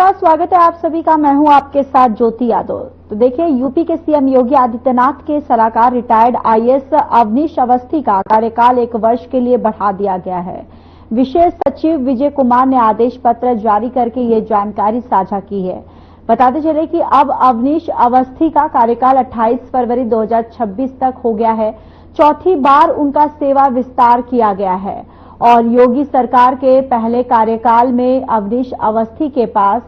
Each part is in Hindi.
नमस्कार, स्वागत है आप सभी का। मैं हूं आपके साथ ज्योति यादव। तो देखिए, यूपी के सीएम योगी आदित्यनाथ के सलाहकार रिटायर्ड आईएएस अवनीश अवस्थी का कार्यकाल 1 वर्ष के लिए बढ़ा दिया गया है। विशेष सचिव विजय कुमार ने आदेश पत्र जारी करके ये जानकारी साझा की है। बताते चले कि अब अवनीश अवस्थी का कार्यकाल 28 फरवरी 2026 तक हो गया है। चौथी बार उनका सेवा विस्तार किया गया है और योगी सरकार के पहले कार्यकाल में अवनीश अवस्थी के पास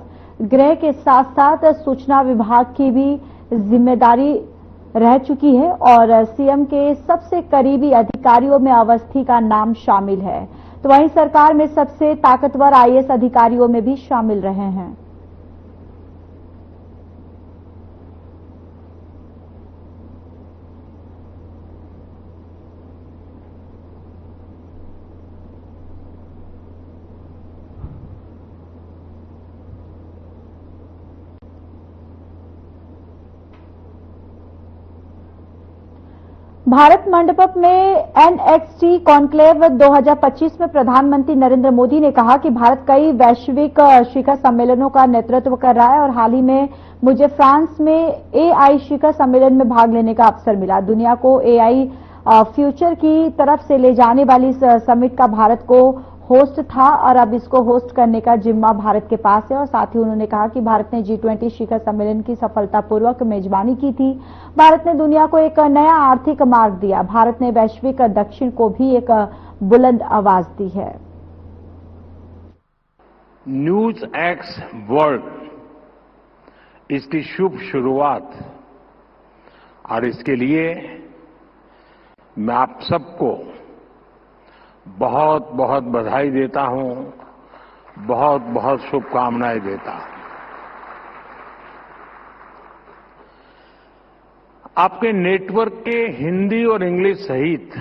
गृह के साथ साथ सूचना विभाग की भी जिम्मेदारी रह चुकी है और सीएम के सबसे करीबी अधिकारियों में अवस्थी का नाम शामिल है। तो वहीं सरकार में सबसे ताकतवर आईएएस अधिकारियों में भी शामिल रहे हैं। भारत मंडपम में एनएक्सटी कॉन्क्लेव 2025 में प्रधानमंत्री नरेंद्र मोदी ने कहा कि भारत कई वैश्विक शिखर सम्मेलनों का नेतृत्व कर रहा है और हाल ही में मुझे फ्रांस में एआई शिखर सम्मेलन में भाग लेने का अवसर मिला। दुनिया को एआई फ्यूचर की तरफ से ले जाने वाली इस समिट का भारत को होस्ट था और अब इसको होस्ट करने का जिम्मा भारत के पास है। और साथ ही उन्होंने कहा कि भारत ने G20 शिखर सम्मेलन की सफलतापूर्वक मेजबानी की थी। भारत ने दुनिया को एक नया आर्थिक मार्ग दिया। भारत ने वैश्विक दक्षिण को भी एक बुलंद आवाज दी है। न्यूज एक्स वर्ल्ड इसकी शुभ शुरुआत और इसके लिए मैं आप सबको बहुत बहुत बधाई देता हूं, बहुत बहुत शुभकामनाएं देता हूं। आपके नेटवर्क के हिंदी और इंग्लिश सहित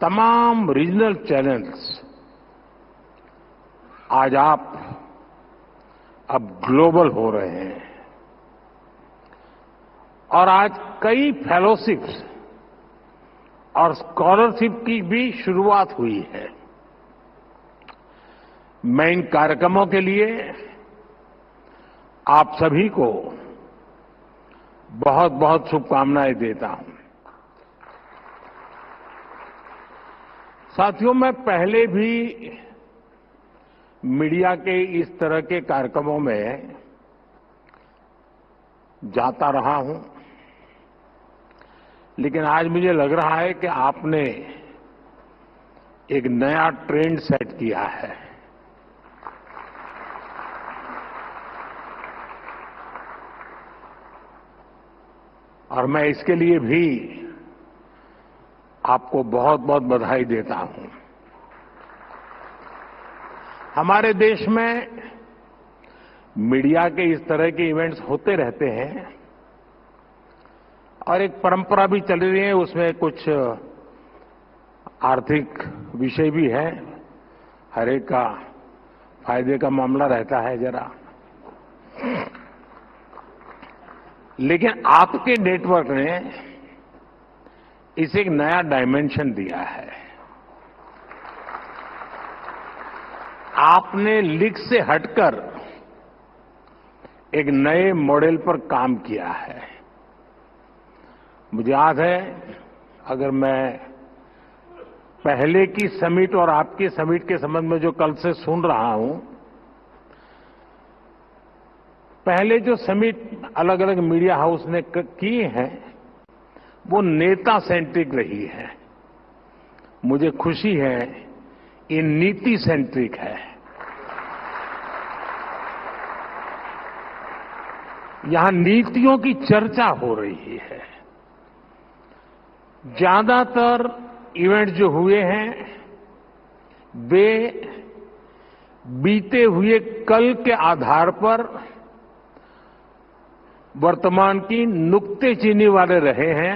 तमाम रीजनल चैनल्स आज आप अब ग्लोबल हो रहे हैं और आज कई फेलोशिप्स और स्कॉलरशिप की भी शुरुआत हुई है। मैं इन कार्यक्रमों के लिए आप सभी को बहुत बहुत शुभकामनाएं देता हूं। साथियों, मैं पहले भी मीडिया के इस तरह के कार्यक्रमों में जाता रहा हूं, लेकिन आज मुझे लग रहा है कि आपने एक नया ट्रेंड सेट किया है। और मैं इसके लिए भी आपको बहुत बहुत बधाई देता हूं। हमारे देश में मीडिया के इस तरह के इवेंट्स होते रहते हैं और एक परंपरा भी चल रही है। उसमें कुछ आर्थिक विषय भी है, हर एक का फायदे का मामला रहता है जरा। लेकिन आपके नेटवर्क ने इसे एक नया डायमेंशन दिया है। आपने लीक से हटकर एक नए मॉडल पर काम किया है। मुझे याद है, अगर मैं पहले की समिट और आपकी समिट के संबंध में जो कल से सुन रहा हूं, पहले जो समिट अलग अलग मीडिया हाउस ने की है वो नेता सेंट्रिक रही है। मुझे खुशी है ये नीति सेंट्रिक है। यहां नीतियों की चर्चा हो रही है। ज्यादातर इवेंट जो हुए हैं वे बीते हुए कल के आधार पर वर्तमान की नुक्तेचीनी वाले रहे हैं।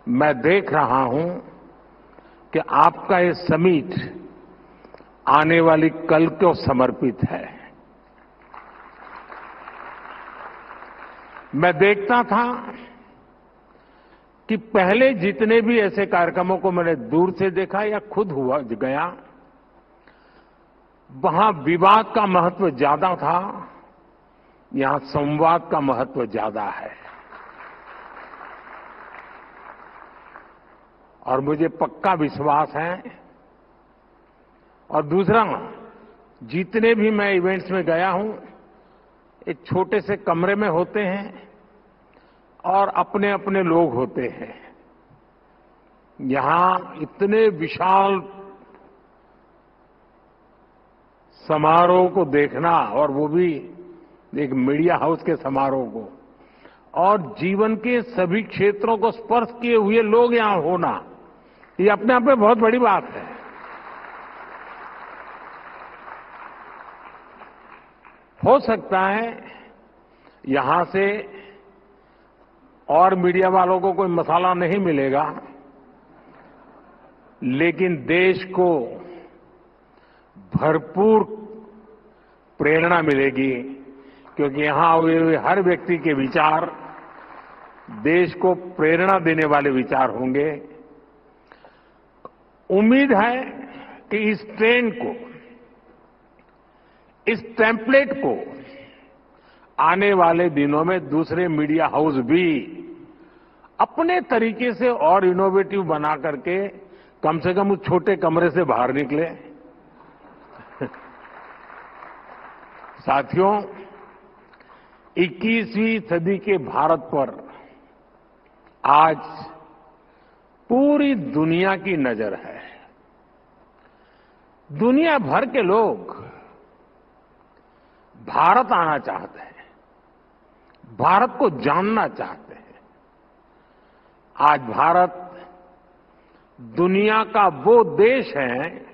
मैं देख रहा हूं कि आपका ये समिट आने वाली कल को समर्पित है। मैं देखता था कि पहले जितने भी ऐसे कार्यक्रमों को मैंने दूर से देखा या खुद हुआ गया, वहां विवाद का महत्व ज्यादा था, यहां संवाद का महत्व ज्यादा है। और मुझे पक्का विश्वास है। और दूसरा, जितने भी मैं इवेंट्स में गया हूं, एक छोटे से कमरे में होते हैं और अपने अपने लोग होते हैं। यहां इतने विशाल समारोह को देखना, और वो भी एक मीडिया हाउस के समारोह को, और जीवन के सभी क्षेत्रों को स्पर्श किए हुए लोग यहां होना, ये अपने आप में बहुत बड़ी बात है। हो सकता है यहां से और मीडिया वालों को कोई मसाला नहीं मिलेगा, लेकिन देश को भरपूर प्रेरणा मिलेगी, क्योंकि यहां हुए हर व्यक्ति के विचार देश को प्रेरणा देने वाले विचार होंगे। उम्मीद है कि इस ट्रेंड को, इस टेम्पलेट को आने वाले दिनों में दूसरे मीडिया हाउस भी अपने तरीके से और इनोवेटिव बना करके कम से कम उस छोटे कमरे से बाहर निकले। साथियों, 21वीं सदी के भारत पर आज पूरी दुनिया की नजर है। दुनिया भर के लोग भारत आना चाहते हैं, भारत को जानना चाहते हैं। आज भारत दुनिया का वो देश है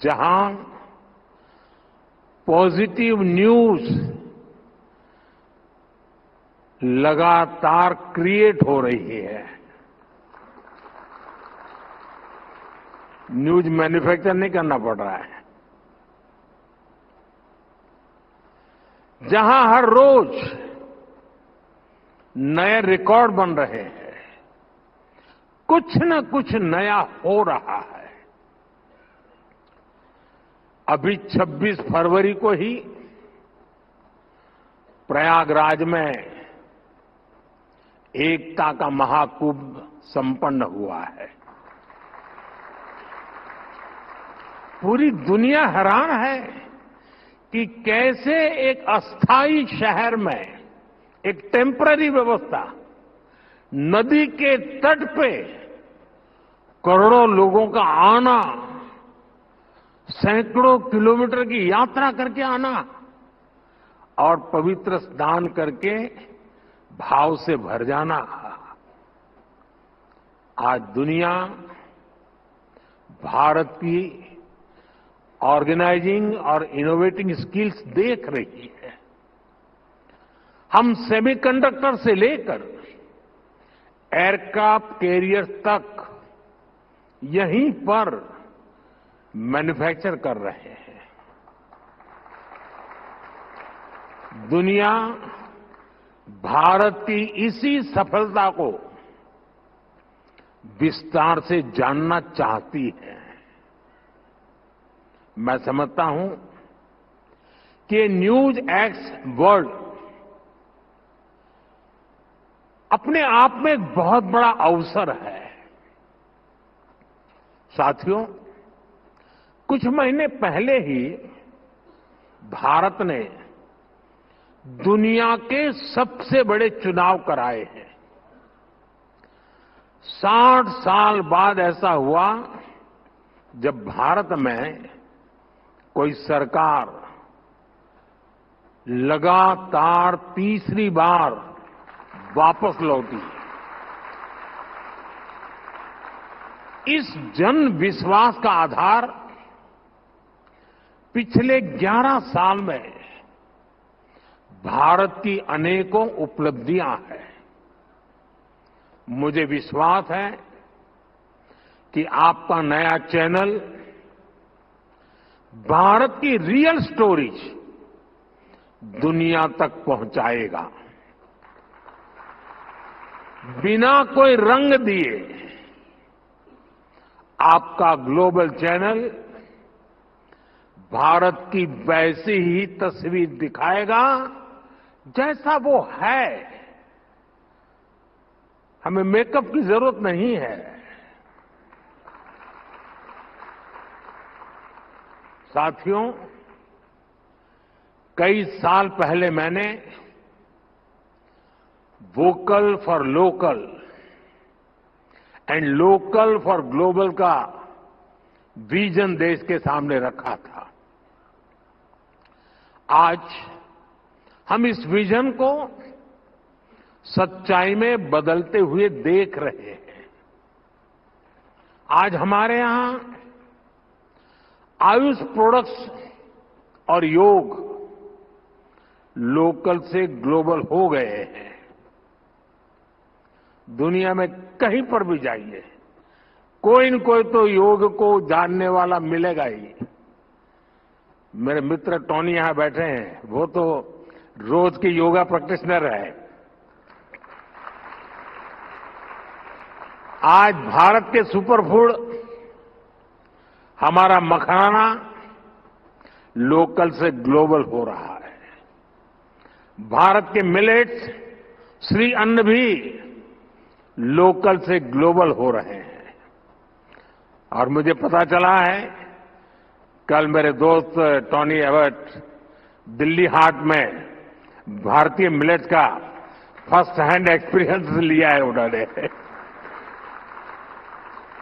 जहां पॉजिटिव न्यूज लगातार क्रिएट हो रही है। न्यूज मैन्युफैक्चर नहीं करना पड़ रहा है। जहां हर रोज नए रिकॉर्ड बन रहे हैं, कुछ न कुछ नया हो रहा है। अभी 26 फरवरी को ही प्रयागराज में एकता का महाकुंभ संपन्न हुआ है। पूरी दुनिया हैरान है कि कैसे एक अस्थायी शहर में एक टेम्पररी व्यवस्था, नदी के तट पे करोड़ों लोगों का आना, सैकड़ों किलोमीटर की यात्रा करके आना और पवित्र स्नान करके भाव से भर जाना। आज दुनिया भारत की ऑर्गेनाइजिंग और इनोवेटिंग स्किल्स देख रही है। हम सेमीकंडक्टर से लेकर एयरक्राफ्ट कैरियर्स तक यहीं पर मैन्युफैक्चर कर रहे हैं। दुनिया भारत की इसी सफलता को विस्तार से जानना चाहती है। मैं समझता हूं कि न्यूज एक्स वर्ल्ड अपने आप में एक बहुत बड़ा अवसर है। साथियों, कुछ महीने पहले ही भारत ने दुनिया के सबसे बड़े चुनाव कराए हैं। 60 साल बाद ऐसा हुआ जब भारत में कोई सरकार लगातार तीसरी बार वापस लौटी। इस जन विश्वास का आधार पिछले 11 साल में भारत की अनेकों उपलब्धियां हैं। मुझे विश्वास है कि आपका नया चैनल भारत की रियल स्टोरीज दुनिया तक पहुंचाएगा। बिना कोई रंग दिए आपका ग्लोबल चैनल भारत की वैसी ही तस्वीर दिखाएगा जैसा वो है। हमें मेकअप की जरूरत नहीं है। साथियों, कई साल पहले मैंने vocal for local and local for global का विजन देश के सामने रखा था। आज हम इस विजन को सच्चाई में बदलते हुए देख रहे हैं। आज हमारे यहां आयुष प्रोडक्ट्स और योग लोकल से ग्लोबल हो गए हैं। दुनिया में कहीं पर भी जाइए, कोई न कोई तो योग को जानने वाला मिलेगा ही। मेरे मित्र टोनी यहां बैठे हैं, वो तो रोज के योगा प्रैक्टिशनर है। आज भारत के सुपरफूड हमारा मखाना लोकल से ग्लोबल हो रहा है। भारत के मिलेट्स, श्री अन्न भी लोकल से ग्लोबल हो रहे हैं। और मुझे पता चला है, कल मेरे दोस्त टोनी एबट दिल्ली हाट में भारतीय मिलेट्स का फर्स्ट हैंड एक्सपीरियंस लिया है उन्होंने,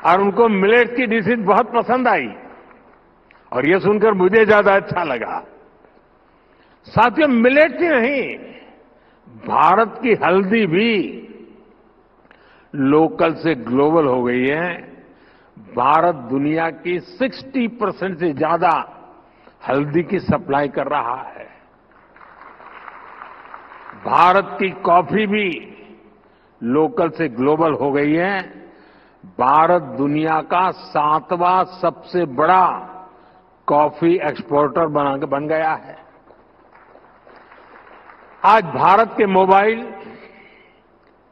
और उनको मिलेट्स की डिशेज बहुत पसंद आई, और ये सुनकर मुझे ज्यादा अच्छा लगा। साथियों, मिलेट्स ही नहीं, भारत की हल्दी भी लोकल से ग्लोबल हो गई है। भारत दुनिया की 60% से ज्यादा हल्दी की सप्लाई कर रहा है। भारत की कॉफी भी लोकल से ग्लोबल हो गई है। भारत दुनिया का 7वां सबसे बड़ा कॉफी एक्सपोर्टर बन गया है। आज भारत के मोबाइल,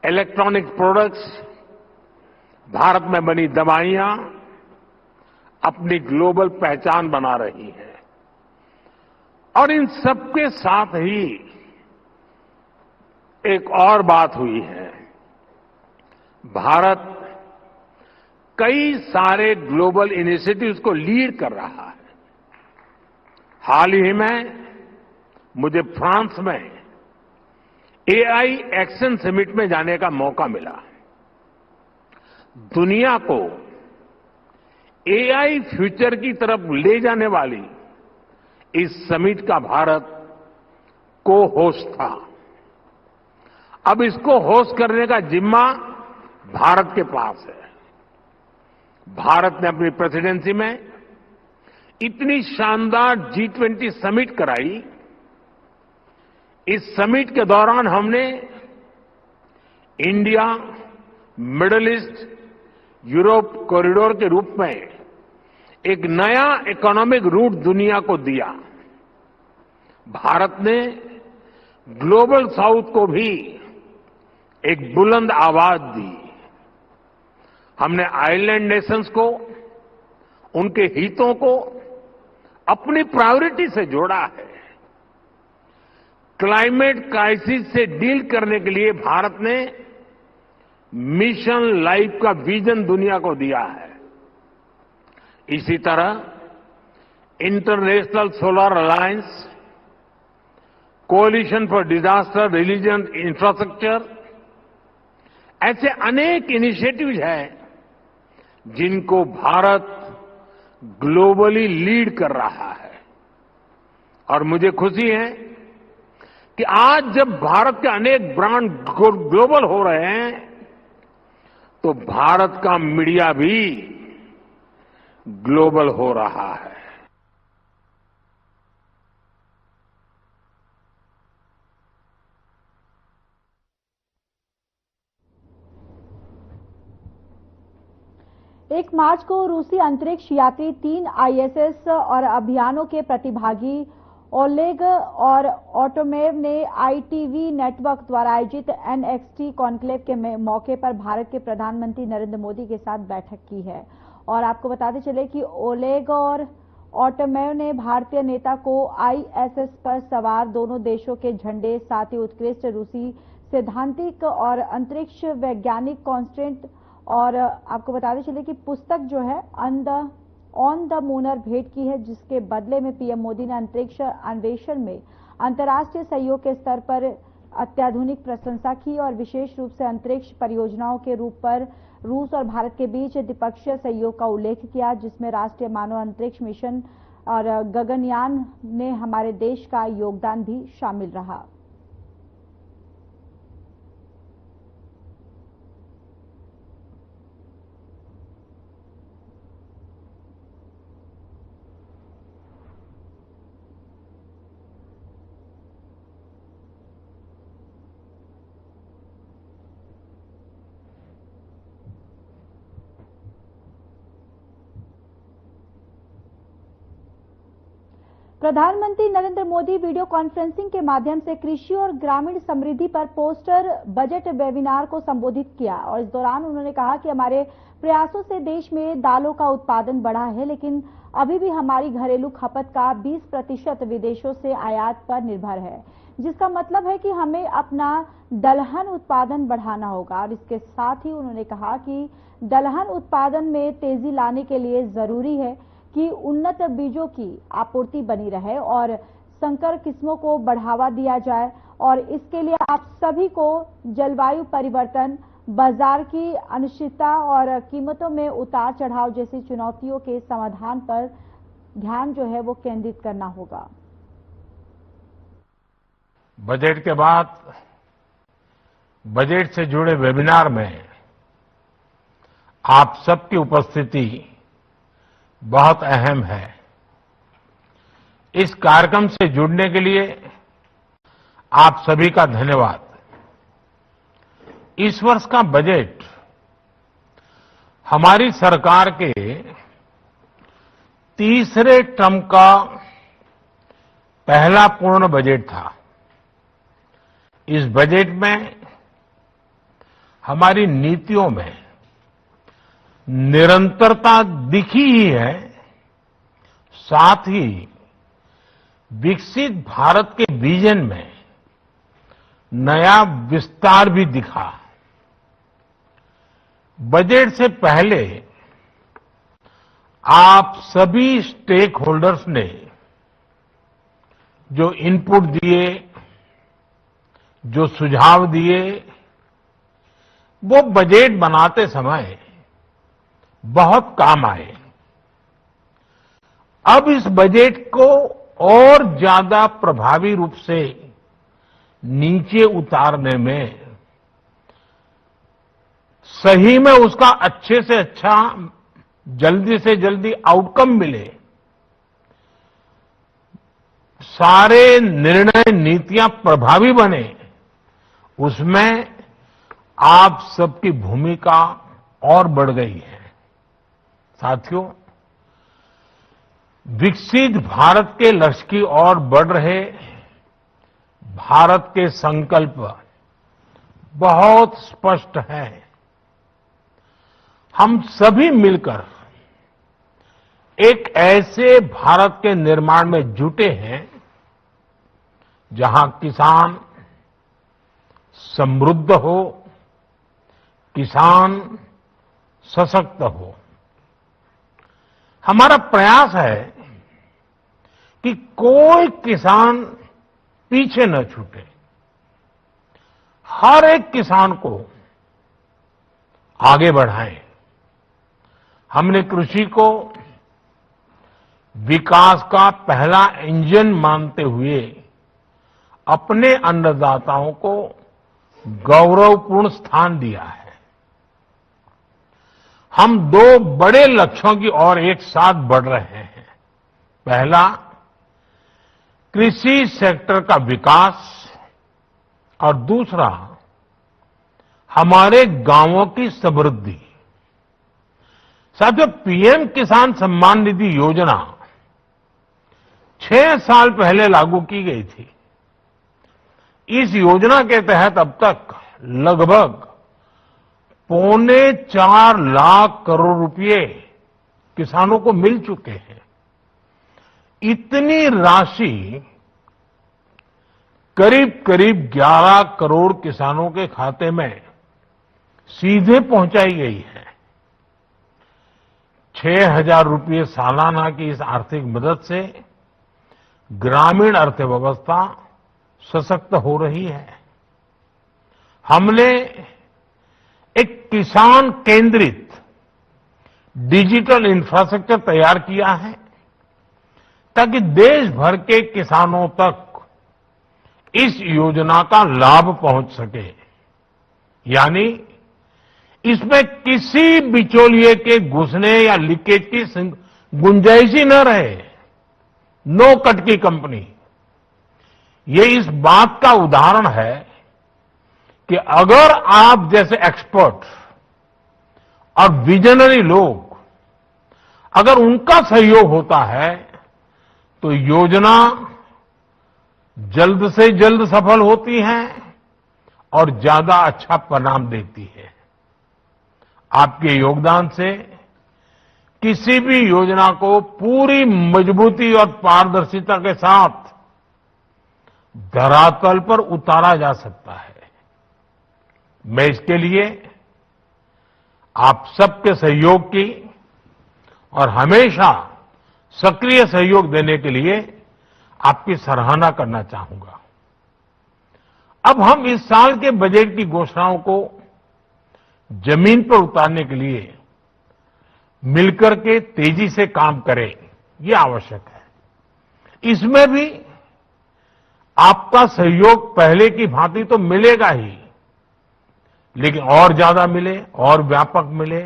इलेक्ट्रॉनिक प्रोडक्ट्स, भारत में बनी दवाइयां अपनी ग्लोबल पहचान बना रही हैं। और इन सबके साथ ही एक और बात हुई है। भारत कई सारे ग्लोबल इनिशिएटिव्स को लीड कर रहा है। हाल ही में मुझे फ्रांस में एआई एक्शन समिट में जाने का मौका मिला। दुनिया को एआई फ्यूचर की तरफ ले जाने वाली इस समिट का भारत को होस्ट था। अब इसको होस्ट करने का जिम्मा भारत के पास है। भारत ने अपनी प्रेसिडेंसी में इतनी शानदार G20 समिट कराई। इस समिट के दौरान हमने India, middle east, Europe corridor के रूप में एक नया इकोनॉमिक रूट दुनिया को दिया। भारत ने ग्लोबल साउथ को भी एक बुलंद आवाज दी। हमने आइलैंड नेशंस को, उनके हितों को अपनी प्रायोरिटी से जोड़ा है। क्लाइमेट क्राइसिस से डील करने के लिए भारत ने मिशन लाइफ का विजन दुनिया को दिया है। इसी तरह international solar alliance, कोalition for disaster religion infrastructure, ऐसे अनेक इनिशिएटिव्स हैं जिनको भारत ग्लोबली लीड कर रहा है। और मुझे खुशी है कि आज जब भारत के अनेक ब्रांड ग्लोबल हो रहे हैं, तो भारत का मीडिया भी ग्लोबल हो रहा है। एक मार्च को रूसी अंतरिक्ष यात्री 3 आईएसएस और अभियानों के प्रतिभागी ओलेग और ऑटोमेव ने आईटीवी नेटवर्क द्वारा आयोजित एनएक्सटी कॉन्क्लेव के मौके पर भारत के प्रधानमंत्री नरेंद्र मोदी के साथ बैठक की है। और आपको बताते चले कि ओलेग और ऑटोमेव ने भारतीय नेता को आईएसएस पर सवार दोनों देशों के झंडे, साथ ही उत्कृष्ट रूसी सैद्धांतिक और अंतरिक्ष वैज्ञानिक कॉन्स्टेंट और आपको बताते चले कि पुस्तक जो है ऑन द मूनर भेंट की है, जिसके बदले में पीएम मोदी ने अंतरिक्ष अन्वेषण में अंतर्राष्ट्रीय सहयोग के स्तर पर अत्याधुनिक प्रशंसा की और विशेष रूप से अंतरिक्ष परियोजनाओं के रूप पर रूस और भारत के बीच द्विपक्षीय सहयोग का उल्लेख किया, जिसमें राष्ट्रीय मानव अंतरिक्ष मिशन और गगनयान ने हमारे देश का योगदान भी शामिल रहा। प्रधानमंत्री नरेंद्र मोदी वीडियो कॉन्फ्रेंसिंग के माध्यम से कृषि और ग्रामीण समृद्धि पर पोस्टर बजट वेबिनार को संबोधित किया और इस दौरान उन्होंने कहा कि हमारे प्रयासों से देश में दालों का उत्पादन बढ़ा है, लेकिन अभी भी हमारी घरेलू खपत का 20% विदेशों से आयात पर निर्भर है, जिसका मतलब है कि हमें अपना दलहन उत्पादन बढ़ाना होगा। और इसके साथ ही उन्होंने कहा कि दलहन उत्पादन में तेजी लाने के लिए जरूरी है कि उन्नत बीजों की आपूर्ति बनी रहे और संकर किस्मों को बढ़ावा दिया जाए और इसके लिए आप सभी को जलवायु परिवर्तन, बाजार की अनिश्चितता और कीमतों में उतार चढ़ाव जैसी चुनौतियों के समाधान पर ध्यान जो है वो केंद्रित करना होगा। बजट के बाद बजट से जुड़े वेबिनार में आप सबकी उपस्थिति बहुत अहम है। इस कार्यक्रम से जुड़ने के लिए आप सभी का धन्यवाद। इस वर्ष का बजट हमारी सरकार के तीसरे टर्म का पहला पूर्ण बजट था। इस बजट में हमारी नीतियों में निरंतरता दिखी ही है, साथ ही विकसित भारत के विजन में नया विस्तार भी दिखा। बजट से पहले आप सभी स्टेक होल्डर्स ने जो इनपुट दिए, जो सुझाव दिए, वो बजट बनाते समय बहुत काम आए। अब इस बजट को और ज्यादा प्रभावी रूप से नीचे उतारने में, सही में उसका अच्छे से अच्छा, जल्दी से जल्दी आउटकम मिले, सारे निर्णय नीतियां प्रभावी बने, उसमें आप सबकी भूमिका और बढ़ गई है। साथियों, विकसित भारत के लक्ष्य की ओर बढ़ रहे भारत के संकल्प बहुत स्पष्ट हैं। हम सभी मिलकर एक ऐसे भारत के निर्माण में जुटे हैं जहां किसान समृद्ध हो, किसान सशक्त हो। हमारा प्रयास है कि कोई किसान पीछे न छूटे। हर एक किसान को आगे बढ़ाएं। हमने कृषि को विकास का पहला इंजन मानते हुए अपने अन्नदाताओं को गौरवपूर्ण स्थान दिया है। हम दो बड़े लक्ष्यों की ओर एक साथ बढ़ रहे हैं। पहला, कृषि सेक्टर का विकास और दूसरा, हमारे गांवों की समृद्धि। साथियों, पीएम किसान सम्मान निधि योजना 6 साल पहले लागू की गई थी। इस योजना के तहत अब तक लगभग 3.25 लाख करोड़ रुपए किसानों को मिल चुके हैं। इतनी राशि करीब करीब 11 करोड़ किसानों के खाते में सीधे पहुंचाई गई है। 6,000 रुपये सालाना की इस आर्थिक मदद से ग्रामीण अर्थव्यवस्था सशक्त हो रही है। हमने एक किसान केंद्रित डिजिटल इंफ्रास्ट्रक्चर तैयार किया है ताकि देश भर के किसानों तक इस योजना का लाभ पहुंच सके। यानी इसमें किसी बिचौलिए के घुसने या लीकेज की गुंजाइश ही न रहे। नो कट की कंपनी। ये इस बात का उदाहरण है कि अगर आप जैसे एक्सपर्ट और विजनरी लोग, अगर उनका सहयोग होता है तो योजना जल्द से जल्द सफल होती है और ज्यादा अच्छा परिणाम देती है। आपके योगदान से किसी भी योजना को पूरी मजबूती और पारदर्शिता के साथ धरातल पर उतारा जा सकता है। मैं इसके लिए आप सबके सहयोग की और हमेशा सक्रिय सहयोग देने के लिए आपकी सराहना करना चाहूंगा। अब हम इस साल के बजट की घोषणाओं को जमीन पर उतारने के लिए मिलकर के तेजी से काम करें, ये आवश्यक है। इसमें भी आपका सहयोग पहले की भांति तो मिलेगा ही, लेकिन और ज्यादा मिले, और व्यापक मिले,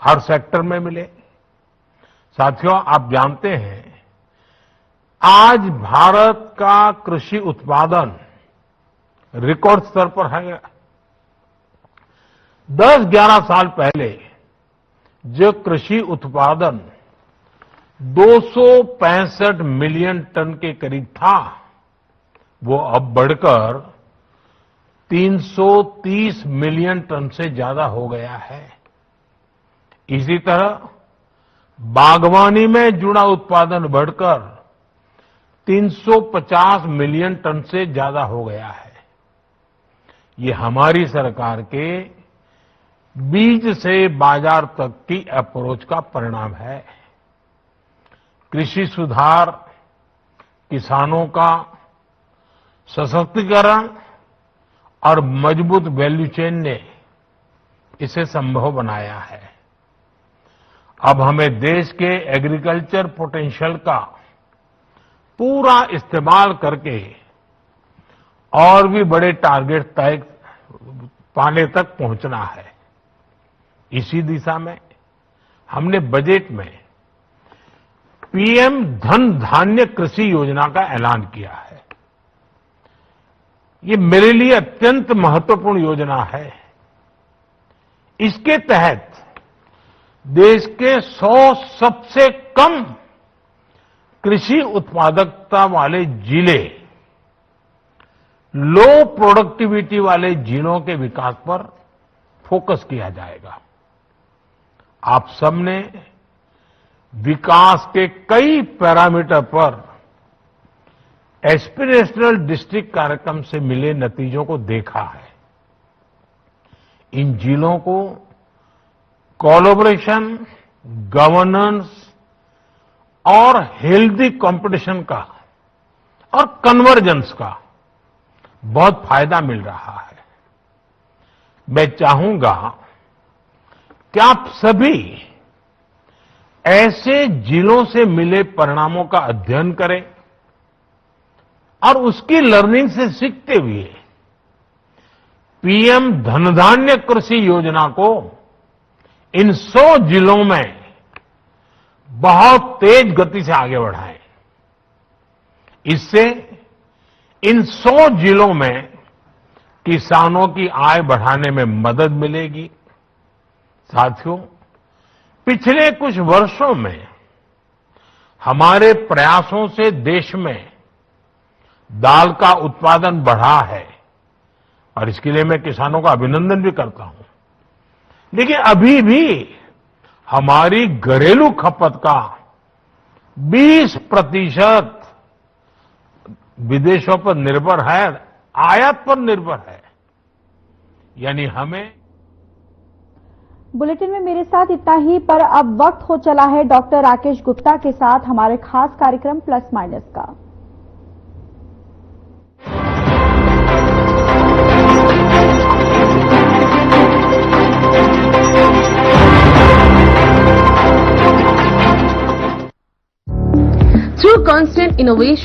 हर सेक्टर में मिले। साथियों, आप जानते हैं आज भारत का कृषि उत्पादन रिकॉर्ड स्तर पर है। 10-11 साल पहले जो कृषि उत्पादन 265 मिलियन टन के करीब था, वो अब बढ़कर 330 मिलियन टन से ज्यादा हो गया है। इसी तरह बागवानी में जुड़ा उत्पादन बढ़कर 350 मिलियन टन से ज्यादा हो गया है। ये हमारी सरकार के बीज से बाजार तक की अप्रोच का परिणाम है। कृषि सुधार, किसानों का सशक्तिकरण और मजबूत वैल्यू चेन ने इसे संभव बनाया है। अब हमें देश के एग्रीकल्चर पोटेंशियल का पूरा इस्तेमाल करके और भी बड़े टारगेट तय पाने तक पहुंचना है। इसी दिशा में हमने बजट में पीएम धन धान्य कृषि योजना का ऐलान किया है। ये मेरे लिए अत्यंत महत्वपूर्ण योजना है। इसके तहत देश के 100 सबसे कम कृषि उत्पादकता वाले जिले, लो प्रोडक्टिविटी वाले जिलों के विकास पर फोकस किया जाएगा। आप सबने विकास के कई पैरामीटर पर एस्पिरेशनल डिस्ट्रिक्ट कार्यक्रम से मिले नतीजों को देखा है। इन जिलों को कोलैबोरेशन, गवर्नेंस और हेल्दी कंपटीशन का और कन्वर्जेंस का बहुत फायदा मिल रहा है। मैं चाहूंगा कि आप सभी ऐसे जिलों से मिले परिणामों का अध्ययन करें और उसकी लर्निंग से सीखते हुए पीएम धनधान्य कृषि योजना को इन 100 जिलों में बहुत तेज गति से आगे बढ़ाएं। इससे इन 100 जिलों में किसानों की आय बढ़ाने में मदद मिलेगी। साथियों, पिछले कुछ वर्षों में हमारे प्रयासों से देश में दाल का उत्पादन बढ़ा है और इसके लिए मैं किसानों का अभिनंदन भी करता हूं। लेकिन अभी भी हमारी घरेलू खपत का 20% विदेशों पर निर्भर है, आयात पर निर्भर है। यानी हमें बुलेटिन में मेरे साथ इतना ही, पर अब वक्त हो चला है डॉक्टर राकेश गुप्ता के साथ हमारे खास कार्यक्रम प्लस माइनस का। Through constant innovation